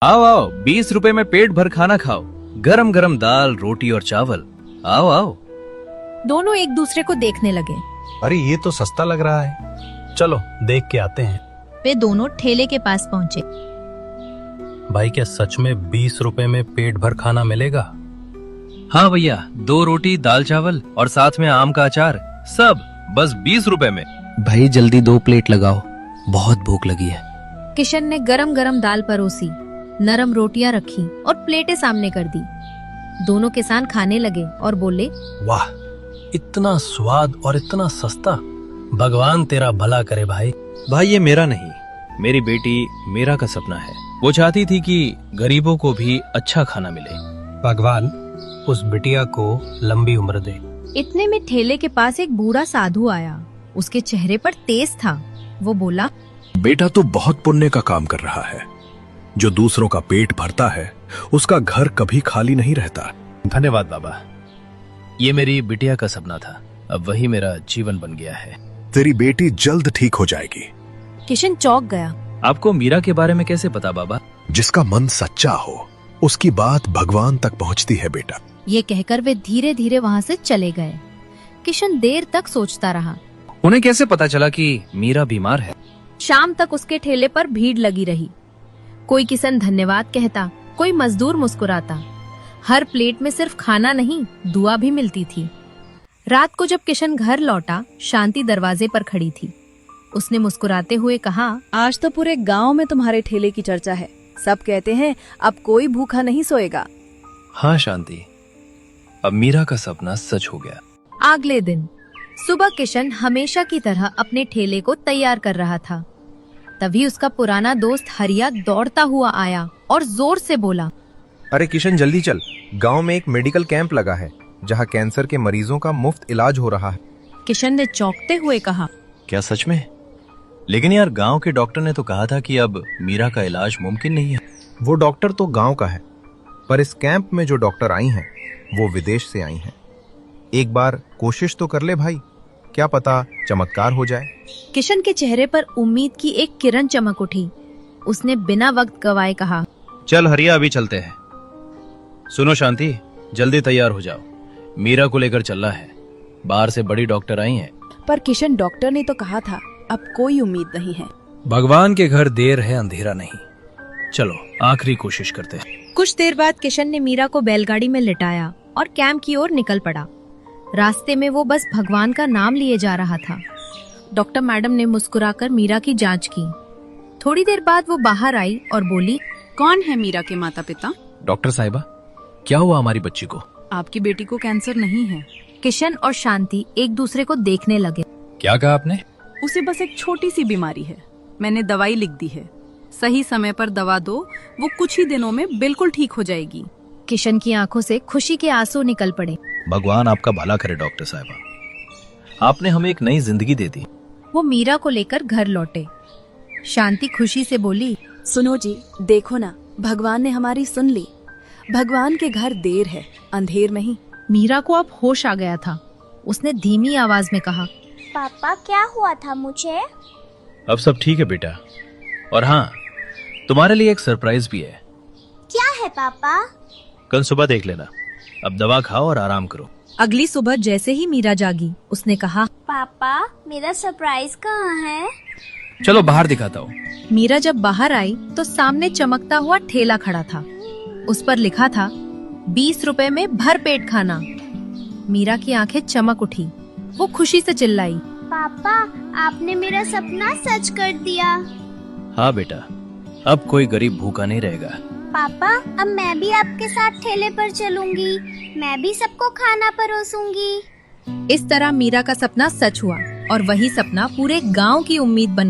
आओ आओ, 20 रुपए में पेट भर खाना खाओ। गरम गरम दाल, रोटी और चावल। आओ आओ। दोनों एक दूसरे को देखने लगे। अरे ये तो सस्ता लग रहा है, चलो देख के आते हैं। वे दोनों ठेले के पास पहुँचे। भाई क्या सच में 20 रुपए में पेट भर खाना मिलेगा? हाँ भैया, 2 रोटी, दाल चावल और साथ में आम का अचार, सब बस 20 रुपए में। भाई जल्दी 2 प्लेट लगाओ, बहुत भूख लगी है। किशन ने गरम गरम दाल परोसी, नरम रोटियां रखी और प्लेटें सामने कर दी। दोनों किसान खाने लगे और बोले, वाह, इतना स्वाद और इतना सस्ता। भगवान तेरा भला करे भाई। भाई ये मेरा नहीं, मेरी बेटी मीरा का सपना है। वो चाहती थी कि गरीबों को भी अच्छा खाना मिले। भगवान उस बिटिया को लंबी उम्र दे। इतने में ठेले के पास एक बूढ़ा साधु आया। उसके चेहरे पर तेज था। वो बोला, बेटा तू बहुत पुण्य का काम कर रहा है। जो दूसरों का पेट भरता है उसका घर कभी खाली नहीं रहता। धन्यवाद बाबा, ये मेरी बिटिया का सपना था, अब वही मेरा जीवन बन गया है। तेरी बेटी जल्द ठीक हो जाएगी। किशन चौंक गया। आपको मीरा के बारे में कैसे पता बाबा? जिसका मन सच्चा हो उसकी बात भगवान तक पहुंचती है बेटा। ये कहकर वे धीरे धीरे वहाँ से चले गए। किशन देर तक सोचता रहा। उन्हें कैसे पता चला कि मीरा बीमार है? शाम तक उसके ठेले पर भीड़ लगी रही। कोई किसान धन्यवाद कहता, कोई मजदूर मुस्कुराता। हर प्लेट में सिर्फ खाना नहीं, दुआ भी मिलती थी। रात को जब किशन घर लौटा, शांति दरवाजे पर खड़ी थी। उसने मुस्कुराते हुए कहा, आज तो पूरे गांव में तुम्हारे ठेले की चर्चा है। सब कहते हैं अब कोई भूखा नहीं सोएगा। हाँ शांति, अब मीरा का सपना सच हो गया। अगले दिन सुबह किशन हमेशा की तरह अपने ठेले को तैयार कर रहा था। तभी उसका पुराना दोस्त हरिया दौड़ता हुआ आया और जोर से बोला, अरे किशन जल्दी चल, गांव में एक मेडिकल कैंप लगा है जहां कैंसर के मरीजों का मुफ्त इलाज हो रहा है। किशन ने चौंकते हुए कहा, क्या सच में? लेकिन यार, गांव के डॉक्टर ने तो कहा था कि अब मीरा का इलाज मुमकिन नहीं है। वो डॉक्टर तो गांव का है, पर इस कैंप में जो डॉक्टर आई हैं वो विदेश से आई हैं। एक बार कोशिश तो कर ले भाई, क्या पता चमत्कार हो जाए। किशन के चेहरे पर उम्मीद की एक किरण चमक उठी। उसने बिना वक्त गवाए कहा, चल हरिया, अभी चलते हैं। सुनो शांति, जल्दी तैयार हो जाओ, मीरा को लेकर चलना है। बाहर से बड़ी डॉक्टर आई हैं। पर किशन, डॉक्टर ने तो कहा था अब कोई उम्मीद नहीं है। भगवान के घर देर है अंधेरा नहीं। चलो आखिरी कोशिश करते हैं। कुछ देर बाद किशन ने मीरा को बैलगाड़ी में लिटाया और कैंप की ओर निकल पड़ा। रास्ते में वो बस भगवान का नाम लिए जा रहा था। डॉक्टर मैडम ने मुस्कुराकर मीरा की जांच की। थोड़ी देर बाद वो बाहर आई और बोली, कौन है मीरा के माता पिता? डॉक्टर साहिबा, क्या हुआ हमारी बच्ची को? आपकी बेटी को कैंसर नहीं है। किशन और शांति एक दूसरे को देखने लगे। क्या कहा आपने? उसे बस एक छोटी सी बीमारी है। मैंने दवाई लिख दी है, सही समय पर दवा दो, वो कुछ ही दिनों में बिल्कुल ठीक हो जाएगी। किशन की आंखों से खुशी के आंसू निकल पड़े। भगवान आपका भला करे डॉक्टर साहिबा, आपने हमें एक नई जिंदगी दे दी। वो मीरा को लेकर घर लौटे। शांति खुशी से बोली, सुनो जी, देखो ना, भगवान ने हमारी सुन ली। भगवान के घर देर है, अंधेर नहीं। मीरा को अब होश आ गया था। उसने धीमी आवाज में कहा, पापा क्या हुआ था मुझे? अब सब ठीक है बेटा, और हाँ, तुम्हारे लिए एक सरप्राइज भी है। क्या है पापा? कल सुबह देख लेना। अब दवा खाओ और आराम करो। अगली सुबह जैसे ही मीरा जागी, उसने कहा, पापा मेरा सरप्राइज कहाँ है? चलो बाहर दिखाता हूँ। मीरा जब बाहर आई तो सामने चमकता हुआ ठेला खड़ा था। उस पर लिखा था, 20 रुपए में भर पेट खाना। मीरा की आंखें चमक उठी। वो खुशी से चिल्लाई, पापा आपने मेरा सपना सच कर दिया। हाँ बेटा, अब कोई गरीब भूखा नहीं रहेगा। पापा अब मैं भी आपके साथ ठेले पर चलूंगी, मैं भी सबको खाना परोसूंगी। इस तरह मीरा का सपना सच हुआ और वही सपना पूरे गांव की उम्मीद बन